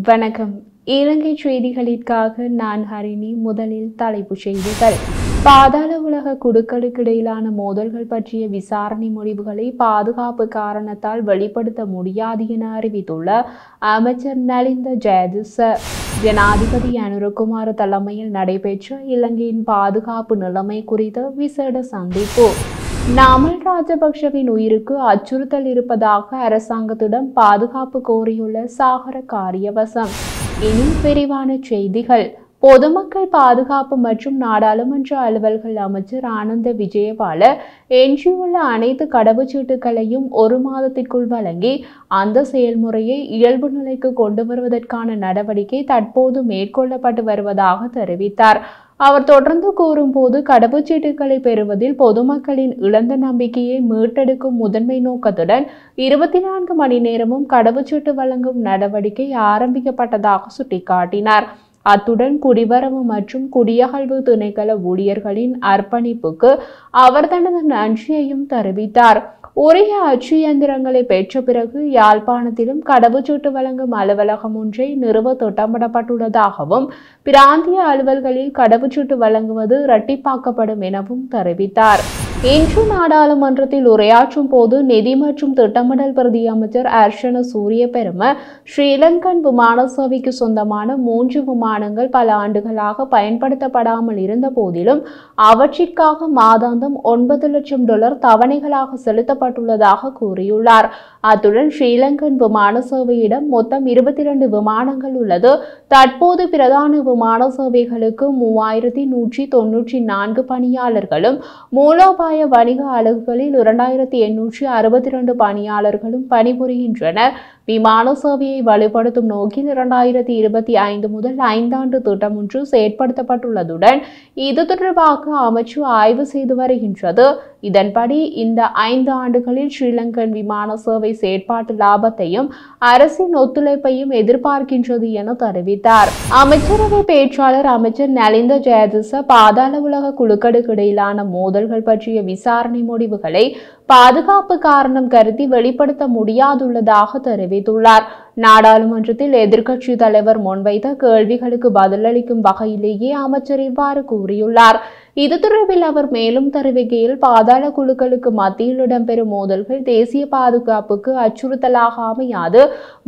வணக்கம். இலங்கை செய்திகளுக்காக நான் ஹரிணி. முதலில் தலைப்புச் செய்திகள். பாதாள உலக குழுக்களுக்கு இடையிலான மோதல்கள் பற்றிய விசாரணை முடிவுகளை பாதுகாப்பு காரணத்தால் வெளிப்படுத்த முடியாது என அறிவித்துள்ள அமைச்சர் நலிந்த ஜெயதிச. ஜனாதிபதி அனுரகுமார தலைமையில் நடைபெற்ற இலங்கையின் பாதுகாப்பு நிலைமை குறித்த விசேட சந்திப்பு. நாமல் ராஜபக்ஷவின் உயிருக்கு அச்சுறுத்தல் இருப்பதாக அரசாங்கத்திடம் பாதுகாப்பு கோரியுள்ள சாகர காரியவசம். இனி விரிவான செய்திகள். பொதுமக்கள் பாதுகாப்பு மற்றும் நாடாளுமன்ற அலுவல்கள் அமைச்சர் ஆனந்த விஜயபால எஞ்சியுள்ள அனைத்து கடவுச்சீட்டுகளையும் 1 மாதத்திற்குள் வழங்கி அந்த செயல்முறையை இயல்பு நிலைக்கு கொண்டு வருவதற்கான நடவடிக்கை தற்போது மேற்கொள்ளப்பட்டு வருவதாக தெரிவித்தார். அவர் தொடர்ந்து கூறும்போது, கடவுச்சீட்டுகளை பெறுவதில் பொதுமக்களின் இழந்த நம்பிக்கையை மீட்டெடுக்கும் முதன்மை நோக்கத்துடன் 24 மணி நேரமும் கடவுச்சீட்டு வழங்கும் நடவடிக்கை ஆரம்பிக்கப்பட்டதாக சுட்டிக்காட்டினார். அத்துடன் குடிவரவு மற்றும் குடியகழ்வு திணைக்கள ஊழியர்களின் அர்ப்பணிப்புக்கு அவர் தனது நன்றியையும் தெரிவித்தார். உரிய அச்சு இயந்திரங்களை பெற்ற பிறகு யாழ்ப்பாணத்திலும் கடவுச்சீட்டு வழங்கும் அலுவலகம் ஒன்றை நிறுவ திட்டமிடப்பட்டுள்ளதாகவும் பிராந்திய அலுவல்களில் கடவுச்சீட்டு வழங்குவது இரட்டிப்பாக்கப்படும் எனவும் தெரிவித்தார். இன்று நாடாளுமன்றத்தில் உரையாற்றும் போது நிதி மற்றும் திட்டமிடல் பிரதி அமைச்சர் அர்ஷன சூரியபெரும, ஸ்ரீலங்கன் விமான சேவைக்கு சொந்தமான 3 விமானங்கள் பல ஆண்டுகளாக பயன்படுத்தப்படாமல் இருந்த போதிலும் அவற்றிற்காக மாதாந்தம் $9 லட்சம் தவணைகளாக செலுத்தப்பட்டுள்ளதாக கூறியுள்ளார். அத்துடன் ஸ்ரீலங்கன் விமான சேவையிடம் மொத்தம் 22 விமானங்கள் உள்ளது. தற்போது பிரதான விமான சேவைகளுக்கு 3194 பணியாளர்களும், மூலோபாய வணிக அலகுகளில் 2862 பணியாளர்களும் பணிபுரிகின்றனர். விமான சேவையை வலுப்படுத்தும் நோக்கில் 2025 முதல் 5 ஆண்டு திட்டம் ஒன்று செயற்படுத்தப்பட்டுள்ளதுடன் இது தொடர்பாக அமைச்சு ஆய்வு செய்து வருகின்றது. இதன்படி இந்த 5 ஆண்டுகளில் ஸ்ரீலங்கன் விமான சேவை செயற்பாட்டு லாபத்தையும் அரசின் ஒத்துழைப்பையும் எதிர்பார்க்கின்றது என தெரிவித்தார். அமைச்சரவை பேச்சாளர் அமைச்சர் நலிந்த ஜெயதிச பாதாள உலக குழுக்களுக்கு இடையிலான மோதல்கள் பற்றிய விசாரணை முடிவுகளை பாதுகாப்பு காரணம் கருதி வெளிப்படுத்த முடியாதுள்ளதாக தெரிவித்துள்ளார். நாடாளுமன்றத்தில் எதிர்க்கட்சி தலைவர் முன்வைத்த கேள்விகளுக்கு பதிலளிக்கும் வகையிலேயே அமைச்சர் இவ்வாறு கூறியுள்ளார். இது தொடர்பில் அவர் மேலும் தெரிவிக்கையில், பாதாள குழுக்களுக்கு மத்தியில் இடம்பெறும் மோதல்கள் தேசிய பாதுகாப்புக்கு அச்சுறுத்தலாக அமையாது.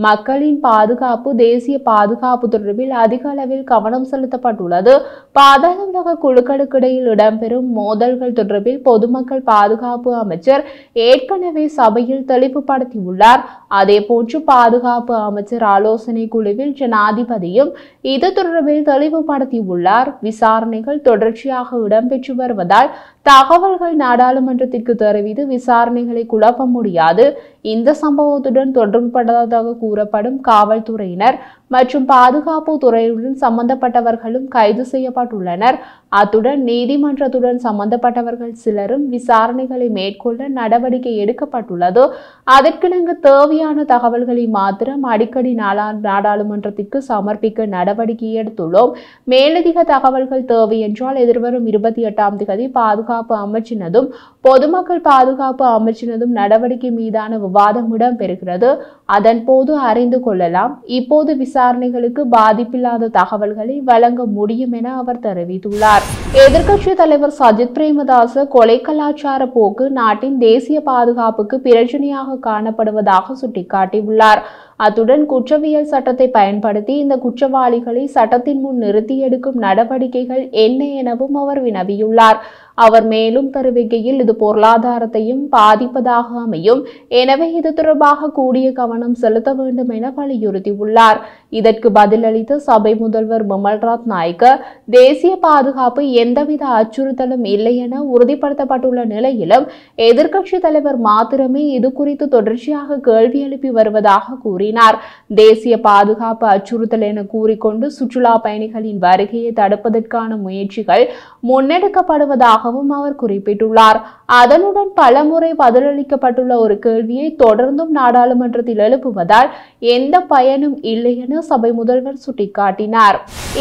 மக்களின் பாதுகாப்பு, தேசிய பாதுகாப்பு தொடர்பில் அதிக அளவில் கவனம் செலுத்தப்பட்டுள்ளது. பாதாள உலக குழுக்களுக்கு இடையில் இடம்பெறும் மோதல்கள் தொடர்பில் பொதுமக்கள் பாதுகாப்பு அமைச்சர் ஏற்கனவே சபையில் தெளிவுபடுத்தியுள்ளார். அதேபோன்று பாதுகாப்பு அமைச்சர் ஆலோசனை குழுவில் ஜனாதிபதியும் இது தொடர்பில் தெளிவுபடுத்தியுள்ளார். விசாரணைகள் தொடர்ச்சியாக இடம்பெற்று வருவதால் தகவல்கள் நாடாளுமன்றத்திற்கு தெரிவித்து விசாரணைகளை குழப்ப முடியாது. இந்த சம்பவத்துடன் தொடர்புபட்டதாக கூறப்படும் காவல்துறையினர் மற்றும் பாதுகாப்பு துறையுடன் சம்பந்தப்பட்டவர்களும் கைது செய்யப்பட்டுள்ளனர். அத்துடன் நீதிமன்றத்துடன் சம்பந்தப்பட்டவர்கள் சிலரும் விசாரணைகளை மேற்கொள்ள நடவடிக்கை எடுக்கப்பட்டுள்ளது. அதற்கிணங்க தேவையான தகவல்களை மாத்திரம் அடிக்கடி நாடாளுமன்றத்திற்கு சமர்ப்பிக்க நடவடிக்கை எடுத்துள்ளோம். மேலதிக தகவல்கள் தேவை என்றால் எதிர்வரும் 28ஆம் தேதி பாதுகாப்பு அமைச்சினதும் பொதுமக்கள் பாதுகாப்பு அமைச்சினதும் நடவடிக்கை மீதான விவாதம் இடம்பெறுகிறது. அதன் போது அறிந்து கொள்ளலாம். இப்போது விசாரணைகளுக்கு பாதிப்பில்லாத தகவல்களை வழங்க முடியும் என அவர் தெரிவித்துள்ளார். எதிர்க்கட்சி தலைவர் சஜித் பிரேமதாச கொலை கலாச்சார போக்கு நாட்டின் தேசிய பாதுகாப்புக்கு பிரச்சனையாக காணப்படுவதாக சுட்டிக்காட்டியுள்ளார். அத்துடன் குற்றவியல் சட்டத்தை பயன்படுத்தி இந்த குற்றவாளிகளை சட்டத்தின் முன் நிறுத்தி எடுக்கும் நடவடிக்கைகள் என்ன எனவும் அவர் வினவியுள்ளார். அவர் மேலும் தெரிவிக்கையில், இது பொருளாதாரத்தையும் பாதிப்பதாக அமையும். எனவே இது தொடர்பாக கூடிய கவனம் செலுத்த வேண்டும் என வலியுறுத்தியுள்ளார். இதற்கு பதிலளித்த சபை முதல்வர் விமல்ராத் நாயக்க, தேசிய பாதுகாப்பு எந்தவித அச்சுறுத்தலும் இல்லை என உறுதிப்படுத்தப்பட்டுள்ள நிலையிலும் எதிர்க்கட்சி தலைவர் மாத்திரமே இது குறித்து தொடர்ச்சியாக கேள்வி எழுப்பி வருவதாக கூறினார். தேசிய பாதுகாப்பு அச்சுறுத்தல் என கூறிக்கொண்டு சுற்றுலா பயணிகளின் வருகையை தடுப்பதற்கான முயற்சிகள் முன்னெடுக்கப்படுவதாக எனவும் அவர் குறிப்பிட்டுள்ளார். அதனுடன் பலமுறை பதிலளிக்கப்பட்டுள்ள ஒரு கேள்வியை தொடர்ந்தும் நாடாளுமன்றத்தில் எழுப்புவதால் எந்த பயனும் இல்லை என சபை முதல்வர் சுட்டிக்காட்டினார்.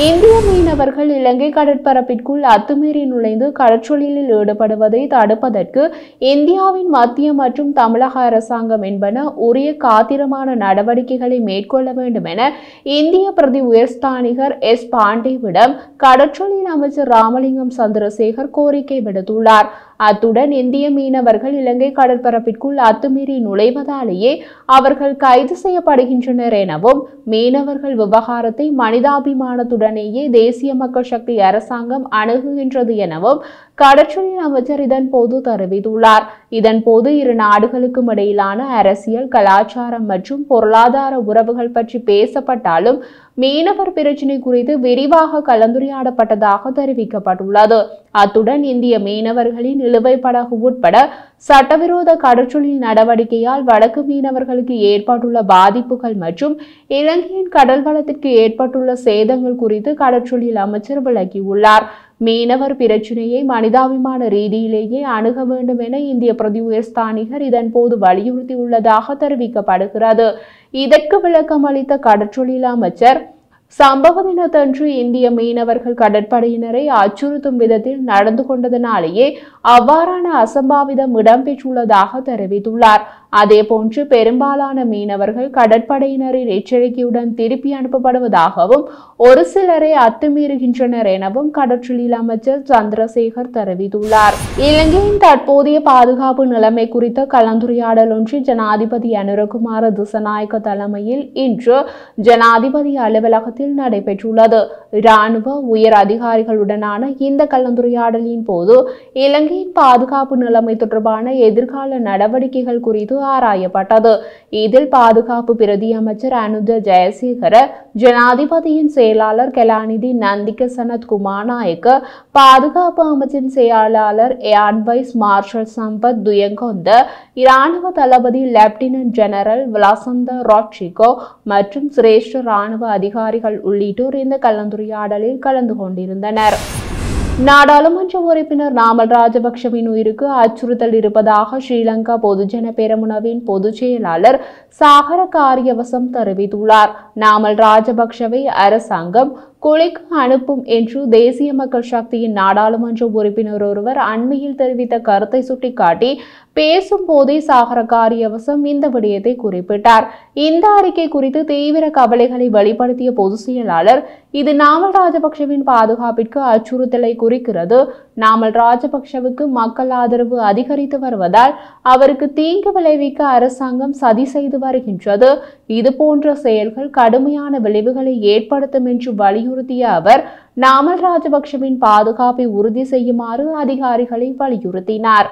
இந்திய மீனவர்கள் இலங்கை கடற்பரப்பிற்குள் அத்துமீறி நுழைந்து கடற்றொழிலில் ஈடுபடுவதை தடுப்பதற்கு இந்தியாவின் மத்திய மற்றும் தமிழக அரசாங்கம் என்பன உரிய காத்திரமான நடவடிக்கைகளை மேற்கொள்ள வேண்டும் என இந்திய பிரதி உயர்ஸ்தானிகர் எஸ் பாண்டேவிடம் கடற்றொழில் அமைச்சர் ராமலிங்கம் சந்திரசேகர் கோரிக்கை விடுத்துள்ளார். அத்துடன் இந்திய மீனவர்கள் இலங்கை கடற்பரப்பிற்குள் அத்துமீறி நுழைவதாலேயே அவர்கள் கைது செய்யப்படுகின்றனர் எனவும் மீனவர்கள் விவகாரத்தை மனிதாபிமானத்துடனேயே தேசிய மக்கள் சக்தி அரசாங்கம் அணுகுகின்றது எனவும் கடற்றொழில் அமைச்சர் இதன் போது தெரிவித்துள்ளார். இதன்போது இரு நாடுகளுக்கும் இடையிலான அரசியல், கலாச்சாரம் மற்றும் பொருளாதார உறவுகள் பற்றி பேசப்பட்டாலும் மீனவர் பிரச்சினை குறித்து விரிவாக கலந்துரையாடப்பட்டதாக தெரிவிக்கப்பட்டுள்ளது. அத்துடன் இந்திய மீனவர்களின் இழுவை படகு உட்பட சட்டவிரோத கடற்றொழில் நடவடிக்கையால் வடக்கு மீனவர்களுக்கு ஏற்பட்டுள்ள பாதிப்புகள் மற்றும் இலங்கையின் கடல் வளத்திற்கு ஏற்பட்டுள்ள சேதங்கள் குறித்து கடற்றொழில் அமைச்சர் விளக்கியுள்ளார். மீனவர் பிரச்சினையை மனிதாபிமான ரீதியிலேயே அணுக வேண்டும் என இந்திய பிரதி உயர்ஸ்தானிகர் இதன்போது வலியுறுத்தியுள்ளதாக தெரிவிக்கப்படுகிறது. இதற்கு விளக்கம் அளித்த கடற்றொழில் அமைச்சர், சம்பவ தினத்தன்று இந்திய மீனவர்கள் கடற்படையினரை அச்சுறுத்தும் விதத்தில் நடந்து கொண்டதனாலேயே அவ்வாறான அசம்பாவிதம் இடம்பெற்றுள்ளதாக தெரிவித்துள்ளார். அதேபோன்று பெரும்பாலான மீனவர்கள் கடற்படையினரின் எச்சரிக்கையுடன் திருப்பி அனுப்பப்படுவதாகவும் ஒரு சிலரை அத்துமீறுகின்றனர் எனவும் கடற்றொழில் அமைச்சர் சந்திரசேகர் தெரிவித்துள்ளார். இலங்கையின் தற்போதைய பாதுகாப்பு நிலைமை குறித்த கலந்துரையாடல் ஒன்று ஜனாதிபதி அனுரகுமார திசநாயக்க தலைமையில் இன்று ஜனாதிபதி அலுவலகத்தில் நடைபெற்றுள்ளது. இராணுவ உயர் அதிகாரிகளுடனான இந்த கலந்துரையாடலின் போது இலங்கையின் பாதுகாப்பு நிலைமை தொடர்பான எதிர்கால நடவடிக்கைகள் குறித்து ஆராயப்பட்டது. இதில் பாதுகாப்பு பிரதி அமைச்சர் அனுஜ ஜெயசேகர, ஜனாதிபதியின் செயலாளர் கலாநிதி நந்திக சனத் குமாரநாயக்க, பாதுகாப்பு அமைச்சின் செயலாளர் ஏர் வைஸ் மார்ஷல் சம்பத் துயங்கொந்த, இராணுவ தளபதி லெப்டினன்ட் ஜெனரல் விலாசந்த ராட்ரிகோ மற்றும் சிரேஷ்ட இராணுவ அதிகாரிகள் உள்ளிட்டோர் இந்த கலந்துரையாடலில் கலந்து கொண்டிருந்தனர். நாடாளுமன்ற உறுப்பினர் நாமல் ராஜபக்ஷவின் உயிருக்கு அச்சுறுத்தல் இருப்பதாக ஸ்ரீலங்கா பொதுஜன பெரமுனவின் பொதுச் செயலாளர் சாகர காரியவசம் தெரிவித்துள்ளார். நாமல் ராஜபக்ஷவை அரசாங்கம் கொலைக்கு அனுப்பும் என்று தேசிய மக்கள் சக்தியின் நாடாளுமன்ற உறுப்பினர் ஒருவர் அண்மையில் தெரிவித்த கருத்தை சுட்டிக்காட்டி பேசும் போதே சாகர காரியவசம் இந்த விடயத்தை குறிப்பிட்டார். இந்த அறிக்கை குறித்து தீவிர கவலைகளை வெளிப்படுத்திய பொதுச் செயலாளர், இது நாமல் ராஜபக்ஷவின் பாதுகாப்பிற்கு அச்சுறுத்தலை குறிக்கிறது. நாமல் ராஜபக்ஷவுக்கு மக்கள் ஆதரவு அதிகரித்து வருவதால் அவருக்கு தீங்கு விளைவிக்க அரசாங்கம் சதி செய்து வருகின்றது. இதுபோன்ற செயல்கள் கடுமையான விளைவுகளை ஏற்படுத்தும் என்று வலியுறுத்திய அவர், நாமல் ராஜபக்ஷவின் பாதுகாப்பை உறுதி செய்யுமாறு அதிகாரிகளை வலியுறுத்தினார்.